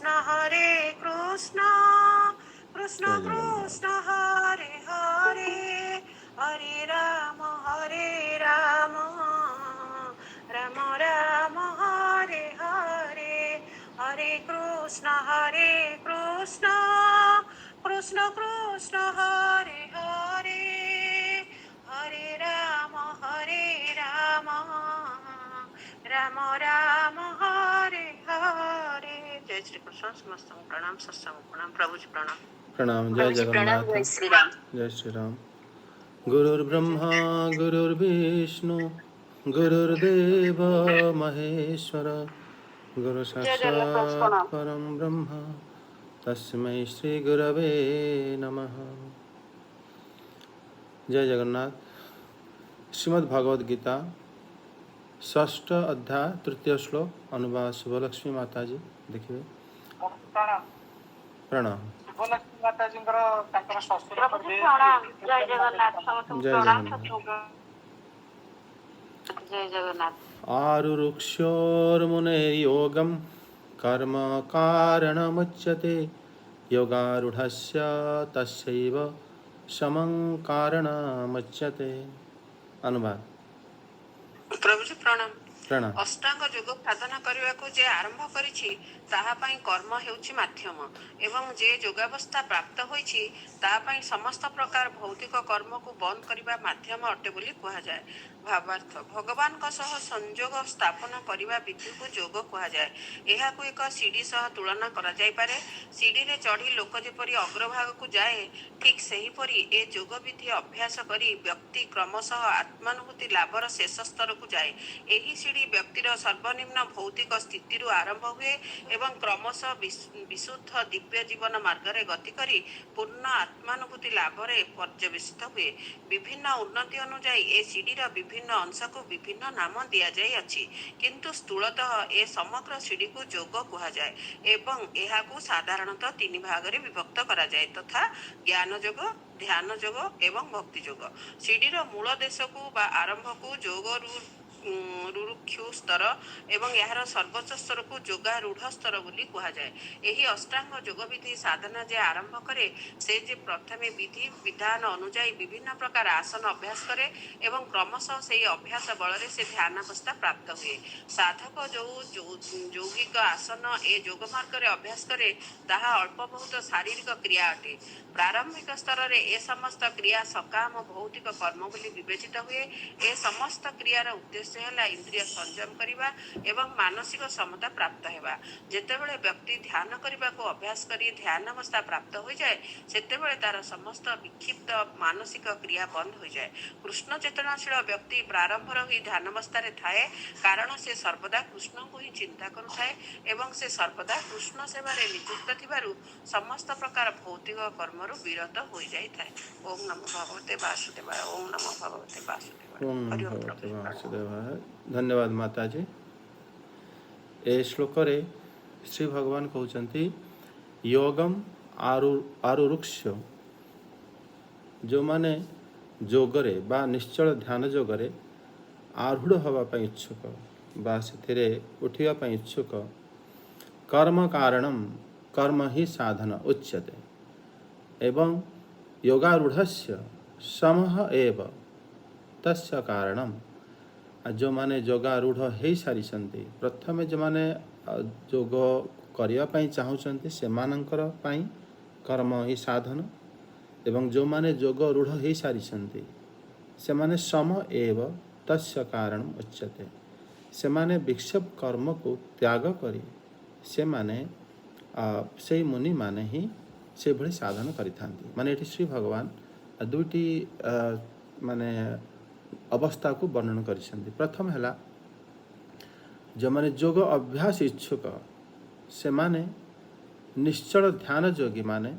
कृष्ण कृष्ण कृष्ण हरे हरे हरे राम राम राम हरे हरे हरे कृष्ण कृष्ण कृष्ण हरे हरे हरे राम राम राम हरे हरे। जय श्री कृष्ण। समस्त प्रणाम, सत्संग प्रणाम, प्रभु जी प्रणाम। प्रणाम। जय जगन्नाथ। जय श्री राम। जय श्री राम। गुरुर्ब्रह्मा गुरुर्विष्णु गुरुर्देव महेश्वर गुरु जय जगन्नाथ। साक्षात् प्रणाम। परम ब्रह्म तस्मै श्री गुरवे नमः। जय जगन्नाथ। श्रीमद् भगवद गीता षष्ठ अध्याय तृतीय श्लोक अनुवाद शुभलक्ष्मी माता जी देखिए। प्रणाम। शुभलक्ष्मी माता जी प्रणाम। जय जगन्नाथ। जय जगन्नाथ। जय जगन्नाथ। आरुरुक्षोर्मुनेर्योगं कर्म कारणमुच्यते योगारूढस्य तस्यैव समं कारणमुच्यते। अनुवाद। प्रभु जी प्रणाम। प्रणाम। ଅଷ୍ଟାଙ୍ଗ ଯୋଗ ସାଧନା କରିବାକୁ ଯେ ଆରମ୍ଭ କରିଛି ତାହା ପାଇଁ କର୍ମ ହେଉଛି ମାଧ୍ୟମ ଏବଂ ଯେ ଯୋଗାବସ୍ଥା ପ୍ରାପ୍ତ ହୋଇଛି ତାହା ପାଇଁ ସମସ୍ତ ପ୍ରକାର ଭୌତିକ କର୍ମକୁ ବନ୍ଦ କରିବା ମାଧ୍ୟମ ଅଟେ ବୋଲି କୁହାଯାଏ। ଭାବାର୍ଥ ଭଗବାନଙ୍କ ସହ ସଂଯୋଗ ସ୍ଥାପନ କରିବା ବିଧିକୁ ଯୋଗ କୁହାଯାଏ। ଏହାକୁ ଏକ ସିଡ଼ି ସହ ତୁଳନା କରାଯାଇପାରେ। ସିଡ଼ିରେ ଚଢ଼ି ଲୋକ ଯେପରି ଅଗ୍ରଭାଗକୁ ଯାଏ ଠିକ୍ ସେହିପରି ଏ ଯୋଗ ବିଧି ଅଭ୍ୟାସ କରି ବ୍ୟକ୍ତି କ୍ରମଶଃ ଆତ୍ମାନୁଭୂତି ଲାଭର ଶେଷ ସ୍ତରକୁ ଯାଏ। ଏହି ସିଡ଼ି ବ୍ୟକ୍ତିର ସର୍ବନିମ୍ନ ଭୌତିକ ସ୍ଥିତିରୁ ଆରମ୍ଭ ହୁଏ ଏବଂ କ୍ରମଶଃ ବିଶୁଦ୍ଧ ଦିବ୍ୟ ଜୀବନ ମାର୍ଗରେ ଗତି କରି ପୂର୍ଣ୍ଣ ଆତ୍ମାନୁଭୂତି ଲାଭରେ ପର୍ଯ୍ୟବେସିତ ହୁଏ। ବିଭିନ୍ନ ଉନ୍ନତି ଅନୁଯାୟୀ ଏ ସିଡ଼ିର ବିଭିନ୍ନ ଅଂଶକୁ ବିଭିନ୍ନ ନାମ ଦିଆଯାଇଅଛି, କିନ୍ତୁ ସ୍ଥୂଳତଃ ଏ ସମଗ୍ର ସିଡ଼ିକୁ ଯୋଗ କୁହାଯାଏ ଏବଂ ଏହାକୁ ସାଧାରଣତଃ ତିନି ଭାଗରେ ବିଭକ୍ତ କରାଯାଏ ତଥା ଜ୍ଞାନ ଯୋଗ, ଧ୍ୟାନ ଯୋଗ ଏବଂ ଭକ୍ତି ଯୋଗ। ସିଡ଼ିର ମୂଳ ଦେଶକୁ ବା ଆରମ୍ଭକୁ ଯୋଗରୁ ରୁରୁକ୍ଷୁ ସ୍ତର ଏବଂ ଏହାର ସର୍ବୋଚ୍ଚ ସ୍ତରକୁ ଯୋଗାରୂଢ଼ ସ୍ତର ବୋଲି କୁହାଯାଏ। ଏହି ଅଷ୍ଟାଙ୍ଗ ଯୋଗ ବିଧି ସାଧନା ଯେ ଆରମ୍ଭ କରେ ସେ ଯେ ପ୍ରଥମେ ବିଧି ବିଧାନ ଅନୁଯାୟୀ ବିଭିନ୍ନ ପ୍ରକାର ଆସନ ଅଭ୍ୟାସ କରେ ଏବଂ କ୍ରମଶଃ ସେହି ଅଭ୍ୟାସ ବଳରେ ସେ ଧ୍ୟାନାବସ୍ଥା ପ୍ରାପ୍ତ ହୁଏ। ସାଧକ ଯେଉଁ ଯୌଗିକ ଆସନ ଏ ଯୋଗ ମାର୍ଗରେ ଅଭ୍ୟାସ କରେ ତାହା ଅଳ୍ପ ବହୁତ ଶାରୀରିକ କ୍ରିୟା ଅଟେ। ପ୍ରାରମ୍ଭିକ ସ୍ତରରେ ଏ ସମସ୍ତ କ୍ରିୟା ସକାମ ଭୌତିକ କର୍ମ ବୋଲି ବିବେଚିତ ହୁଏ। ଏ ସମସ୍ତ କ୍ରିୟାର ଉଦ୍ଦେଶ୍ୟ ହେଲା ଇନ୍ଦ୍ରିୟ ସଂଯମ କରିବା ଏବଂ ମାନସିକ ସମତା ପ୍ରାପ୍ତ ହେବା। ଯେତେବେଳେ ବ୍ୟକ୍ତି ଧ୍ୟାନ କରିବାକୁ ଅଭ୍ୟାସ କରି ଧ୍ୟାନାବସ୍ଥା ପ୍ରାପ୍ତ ହୋଇଯାଏ ସେତେବେଳେ ତାର ସମସ୍ତ ବିକ୍ଷିପ୍ତ ମାନସିକ କ୍ରିୟା ବନ୍ଦ ହୋଇଯାଏ। କୃଷ୍ଣ ଚେତନାଶୀଳ ବ୍ୟକ୍ତି ପ୍ରାରମ୍ଭର ହିଁ ଧ୍ୟାନାବସ୍ଥାରେ ଥାଏ କାରଣ ସେ ସର୍ବଦା କୃଷ୍ଣଙ୍କୁ ହିଁ ଚିନ୍ତା କରୁଥାଏ ଏବଂ ସେ ସର୍ବଦା କୃଷ୍ଣ ସେବାରେ ନିଯୁକ୍ତ ଥିବାରୁ ସମସ୍ତ ପ୍ରକାର ଭୌତିକ କର୍ମରୁ ବିରତ ହୋଇଯାଇଥାଏ। ଓಂ ନମୋ ଭଗବତେ ବାସୁଦେବାୟ। ଓಂ ନମୋ ଭଗବତେ ବାସୁଦେବାୟ। ओम ହରି ଓಂ भगवते ପ୍ରଭୁ। वासुदेवाय। धन्यवाद माता जी। ए श्लोकरे श्री भगवान कहते योगम आरुरुक्ष जो माने जोगरे बा निश्चल ध्यान जोगरे आरूढ़ होगापाई इच्छुक बा से उठा इच्छुक कर्म कारणम कर्म ही साधन उच्यते एवं योगारूढ़स्य समः एव तस्य कारणम। जो माने योगारूढ़ हो सारी प्रथमे जो माने जोग करने चाहते से कर्म ही साधन एवं जो माने जोग रूढ़ हो सारी से माने सम एव तस्य कारण उच्यते। से माने विक्षेप कर्म को त्याग करी से माने से मुनि माने ही से भली साधन करि थांती। माने एठी श्री भगवान दुईटी माने अवस्था को वर्णन करिसेंती। प्रथम है जो माने जोग अभ्यास इच्छुक से माने निश्चल ध्यान योगी माने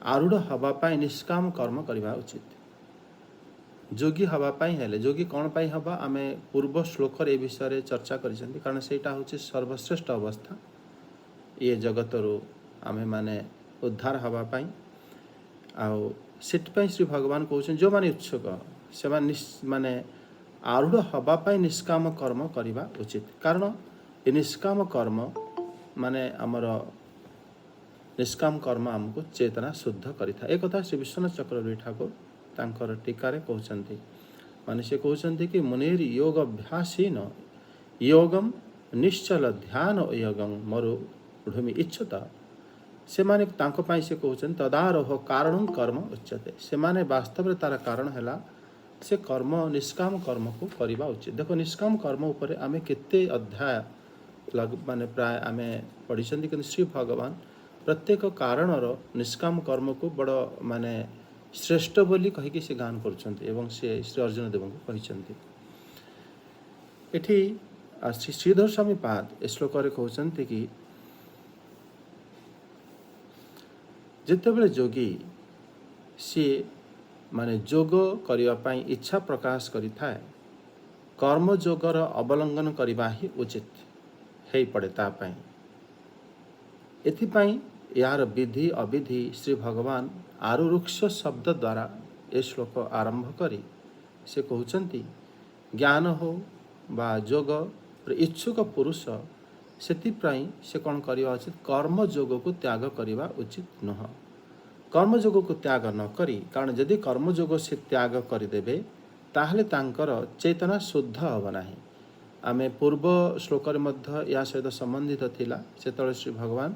आरूढ़ हवापाई निष्काम कर्म करवा उचित। जोगी हवापाई हेले जोगी कौन पाई हवा आमे पूर्व श्लोक ए विषय चर्चा करिसेंती कारण सेटा होछि सर्वश्रेष्ठ अवस्था ये जगत रो आमे माने उद्धार हवापाई आउ सेटपाई श्री भगवान कहउछन जो माने इच्छुक से माने आरूढ़ हवापाई निष्काम कर्म करवा उचित। कारण ये निष्काम कर्म माने आमर निष्काम कर्म आमको चेतना शुद्ध करिथा। एक कथा श्री विश्वनाथ चक्रवर्ती ठाकुर तांकर टीकारे कहउछन्ति, माने से कहउछन्ति कि मुनिर योग अभ्यासीन योगम निश्चल ध्यान योगम मरुभूमि इच्छता। से माने तांको पाई से कहउछन्ति तदारोह कारणं कर्म उच्यते। से माने वास्तव रे तार कारण हैला से कर्म निष्काम कर्म को करिबा उचित। देखो निष्काम कर्म उपरे आमे केते अध्याय माने प्राय आमे पढ़िछन्ति कि श्री भगवान प्रत्येक कारणर निष्काम कर्म को बड़ माने श्रेष्ठ बोली कहिके से गान करछन्ति एवं से श्री अर्जुन देव को कहिछन्ति। एठी श्री श्रीधर स्वामी पाद श्लोक रे कहउछन्ति कि जेतेबेले जोगी सी माने जोग करिवा पाई इच्छा प्रकाश करिथाए कर्म जोगर अवलंबन करिबा ही उचित हे पड़े ता पाई। एथिपाई यार विधि अविधि श्री भगवान आरुरुक्ष शब्द द्वारा ए श्लोक आरंभ करी से कहउछन्ति ज्ञान हो बा जोग इच्छुक पुरुष सेतिप्राई से कौन करिवा उचित कर्म जोग को त्याग करिवा उचित नुह। कर्म जोग को त्याग न करी, कारण यदि कर्म जोग से त्याग करदेवे ताहले तांकर चेतना शुद्ध हब नाही। आमे पूर्व श्लोक या सहित संबंधित थिला सेतळे श्री भगवान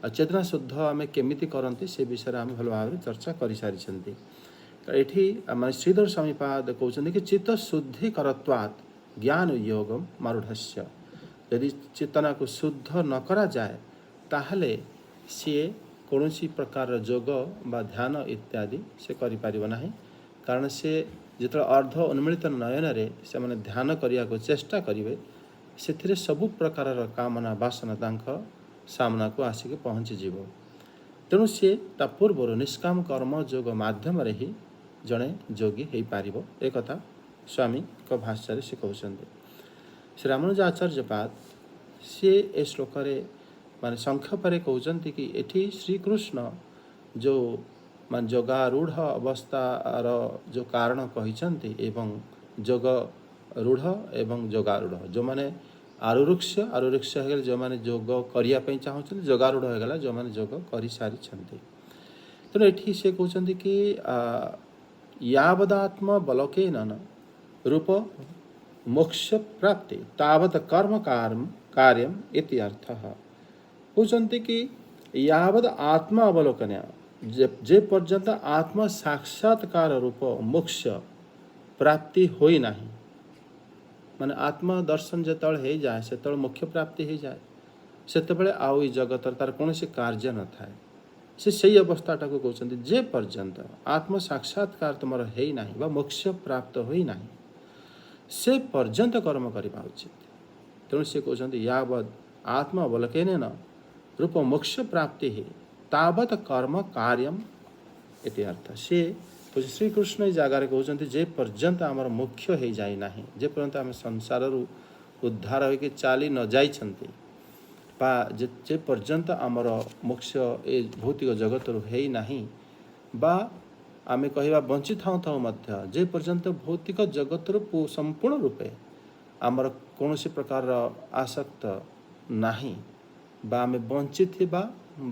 चेतना शुद्ध आमे केमिति करंती से विषय आमे भल भाव चर्चा करि सारिछन्ति। एठी आमे श्रीधर स्वामी पाद कहउछन्ति कि चित्त शुद्धि करत्वात् ज्ञान योगम मारूढ़स्य। यदि चेतना को शुद्ध न करा जाए ताहले सी कौनसी प्रकार जोग बा ध्यान इत्यादि से करि परिबो नाही। कारण से जिते अर्ध उन्मिलित नयन रे से माने ध्यान करिया को चेष्टा करिवे सेथिरे सबु प्रकार कामना वासना तांख सामना को आसिक पहुँची जीव। तेणु सी ता पूर्व निष्काम कर्म जोग माध्यम रे ही जड़े जोगी हो पारिबो। एक कथा स्वामी को भाष्य से कहउछन्ति। श्री रामानुजाचार्य पाद सी ए श्लोक रे माने संक्षेप रे कहउछन्ति कि एठी श्री कृष्ण जो मान जोगारूढ़ अवस्थार जो कारण कहिछन्ति एवं जोग रूढ़ एवं जोगारूढ़ जो माने आरुरुक्ष हेगल जो माने जोग करिया पई चाहउछन्ति, जोगारूढ़ हेगला जो माने जोग करि सारि छन्ति। तेणु एठी से कहउछन्ति कि यावदात्म बलकेन रूप मोक्ष प्राप्ति तावत कर्म कार्यम इति अर्थः। कहउछन्ति कि यावद आत्मा अवलोकन जे पर्यंत आत्म साक्षात्कार रूप मोक्ष प्राप्ति होई नाही, माने आत्म दर्शन जेतବେଳେ हो जाए सेतବେଳେ मोक्ष प्राप्ति हो जाए सेतବେଳେ आउ ई जगत तार कोनोसी कार्य न थाए। से सही अवस्थाटा को कहउछन्ति जे पर्यंत आत्म साक्षात्कार तुमर हेई नाही बा मोक्ष प्राप्त होई नाही से पर्यंत कर्म करिबा उचित। तेणु से कहउछन्ति यावद आत्म अवलोकनेन रूप मोक्ष प्राप्ति ही तावत कर्म कार्यम इति अर्थ। से श्री कृष्ण जगार कहउछन्ति जे पर्यंत आमर मोक्ष हो जाए नाही, जे पर्यंत आम संसार उद्धार होके चाली न जाइछन्ति बा जे पर्यंत आमर मोक्ष ए भौतिक जगत हो नाही बा आमे कहिबा बंची थाउ थाउ मध्य जे पर्यंत भौतिक जगत संपूर्ण रूपे आमर कौनसी प्रकार आसक्त नाही बा आमे बंची थिबा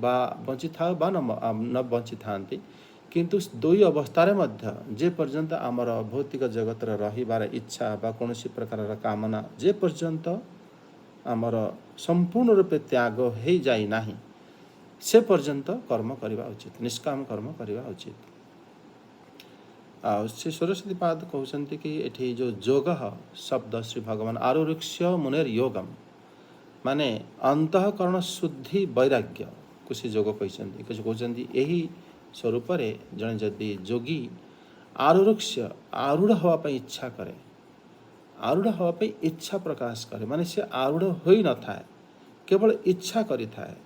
बा बंची था बा न बंची थांती, किंतु दुई अवस्था मध्य जे पर्यंत आमर भौतिक जगत रहिबार इच्छा बा कौनसी प्रकार कामना जे पर्यंत आमर संपूर्ण रूपे त्याग हो जाई नाही से पर्यंत कर्म करवा उचित, निष्काम कर्म करवा उचित। श्री सरस्वती पाद कहउछन्ति कि एठी जो जोग शब्द श्री भगवान आरुरुक्ष मुनेर योगम माने अंतःकरण शुद्धि वैराग्य को से जोग कहते। कुछ कहते यही स्वरूप जड़े जदि जोगी आरुरुक्ष आरूढ़ होवाई इच्छा करे, आरूढ़ होवाई इच्छा प्रकाश करे माने से आरूढ़ होई न थाए केवल इच्छा करि थाए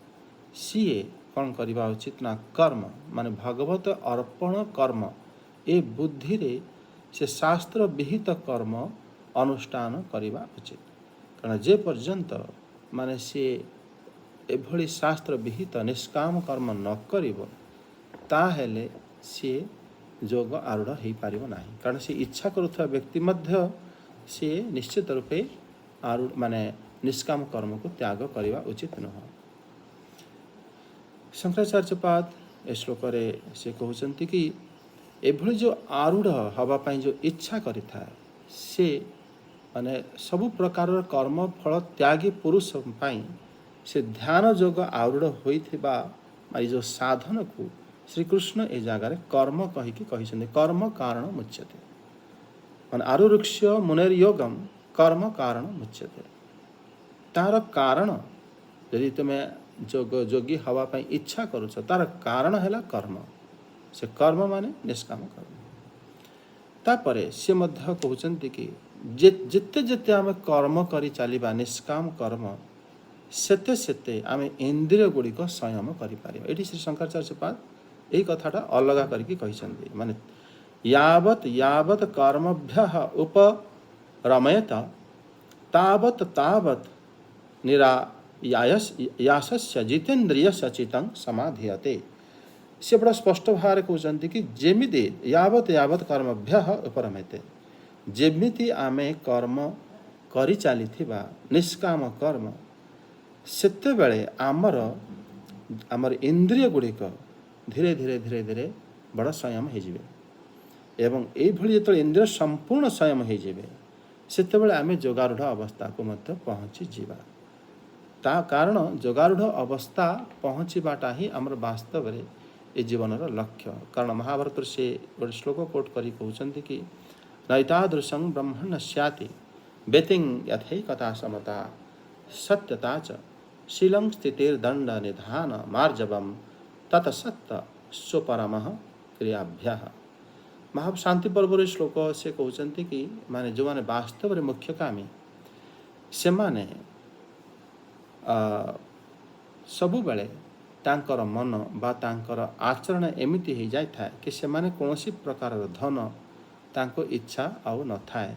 सीए कौन करवा उचित ना कर्म माने भगवत अर्पण कर्म ए बुद्धि रे से शास्त्र विहित कर्म अनुष्ठान करवा उचित। कारण जे पर्यंत माने से एभली शास्त्र विहित निष्काम कर्म न करिवो ताहेले सी जोग आरूढ़ हो पारिबो नाही। कारण से इच्छा करुवा व्यक्ति मध्य सी निश्चित रूपे आरूढ़ माने निष्काम कर्म को त्याग करवा उचित नुह। शंकराचार्यपाद ए श्लोक से कहते कि एभली जो आरूढ़ हवापाई जो इच्छा करिथा से माने सबु प्रकार कर्म फल त्यागी पुरुष पाई से ध्यान जोग आरूढ़ होइथिबा मारी जो साधन को श्रीकृष्ण ए जगार कर्म कहीकि कहिसेंदे कर्म कारण मुच्यते माने आरुरुक्ष मुनेर योगम कर्म कारण मुच्यते तार कारण यदि तुम जोगी हवा पाई इच्छा करुछ तार कारण है कर्म से कर्म माने निष्काम कर्म तापरे से मध्य कहते कि जिते जिते आम कर्म करी चलिबा निष्काम कर्म सेते सेते आम इंद्रिय गुड़िक संयम करें ये श्री शंकराचार्यपाद यही कथाटा अलगा करके कहिसेंदे माने यावत यावत कर्मभ्य उपरमयत तावत तावत निरायासस्य जितेन्द्रिय सचितं समाधीयते से बड़ा स्पष्ट भाव कहते कि जेमिति यावत यावत कर्मभ्य उपरमयते जेमिति आमे कर्म करि चलिथिबा निष्काम कर्म सेते बेले आमर इंद्रिय गुड़िक धीरे धीरे धीरे धीरे बड़ा संयम हो जाए एवं ये जो इंद्रिय संपूर्ण संयम हो जाए सेते आम जोगारूढ़ अवस्था को मध्य पहुँची जीवा ता कारण जोगारूढ़ अवस्था पहुँचवाटा ही आमर वास्तव में ये जीवन लक्ष्य कारण महाभारत से गोटे श्लोक कोट करी कहते कि नैतादृशं ब्रह्मण्य स्याति व्यतिंग यथैकता समता सत्यता च शीलं स्थितिर्दंड निधान मार्जवम ततसत्त स्वपरमः क्रियाभ्यः महाशांति पर्वर श्लोक से कहते कि माने जो माने वास्तव में मुख्य कामी से माने सबु बेले तांकर मन बा तांकर आचरण एमिति हो जाए था कि से माने कौनसी प्रकार धन तांको इच्छा आउ न थाए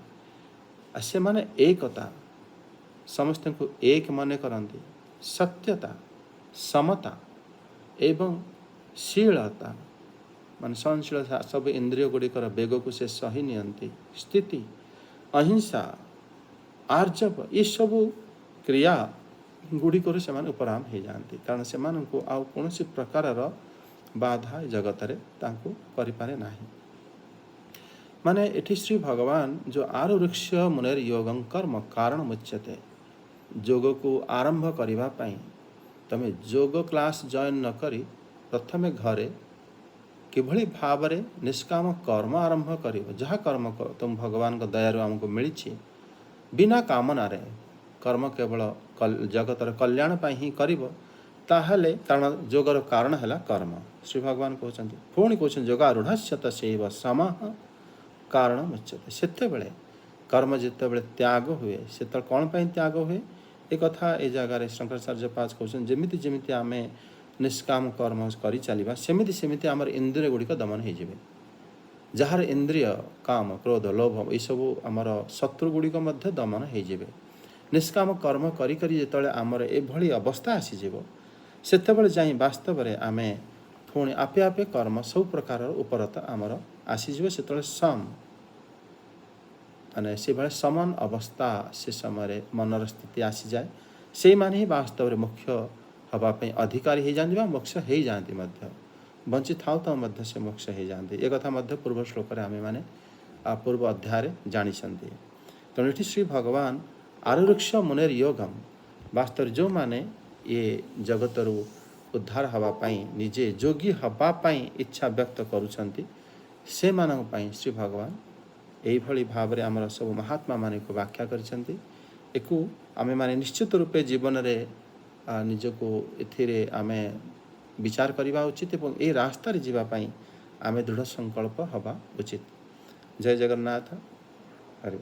से माने एकता समस्त को एक मने करंती सत्यता समता एवं शीलता मान सहनशीलता सब इंद्रिय गुड़िकर बेग को से सही नियंती स्थिति अहिंसा आर्जव ये सबू क्रिया गुड़िकर से उपराम हो जाती कारण से आउ कौन प्रकार बाधा जगत करें ना माने एठी श्री भगवान जो आरुरुक्ष मुनेर योगं कर्म कारण मुच्यते जोग को आरंभ करिबा पई तमे जोग क्लास जॉइन न करी प्रथमे घरे किभली भाव रे निष्काम कर्म आरंभ करिवो जहाँ कर्म तुम भगवान को दयारु हमको मिली बिना कामना रे कर्म केवल जगतर कल्याण पाई ही करिवो ताहले कारण जोगर कारण है कर्म श्री भगवान कहते पुणी कहते जोगारूढ़ तसेव समः कारण मुच्यते सेते बेले कर्म जिते बेले त्याग हुए से कौन पाई त्याग हुए एक कथा ए जगार शंकराचार्यपाद कहते जमिति जमिति आम निष्काम कर्म करी चलिबा सेमिति सेमिति आमर इंद्रिय गुड़िक दमन हो जाए जार इंद्रिय काम क्रोध लोभ ये सब आमर शत्रु गुड़िक मध्य दमन हो जाए निष्काम कर्म करी करी जिते आमर एभली अवस्था आसीज सेतबेले जाई वास्तव में आम पुणी आपे आपे कर्म सब प्रकार उपरत आमर आसीज से सम माने से समान अवस्था से समय मनर स्थिति आसी जाए से माने ही वास्तव में मुख्य हवापाई अधिकारी हो जाती मोक्ष हो जाती बंची था तो मध्य से मोक्ष हो जाती एक कथा मध्य पूर्व श्लोक आम मैंने पूर्व अध्याय जानी तेणु ये श्री भगवान आरुरुक्ष मुनेर योगम वास्तव जो माने ये जगतरु उद्धार हवापाई निजे जोगी हवापाई इच्छा व्यक्त करुछंती से मानक पाई श्री भगवान यही भाव में आमर सब महात्मा मान को व्याख्या करिसेंती एकु आमे माने निश्चित रूपे जीवन रे निजको एथिरे आमे विचार करवा उचित और ये रास्तार जीवाई आमे दृढ़ संकल्प हवा उचित। जय जगन्नाथ। हरि।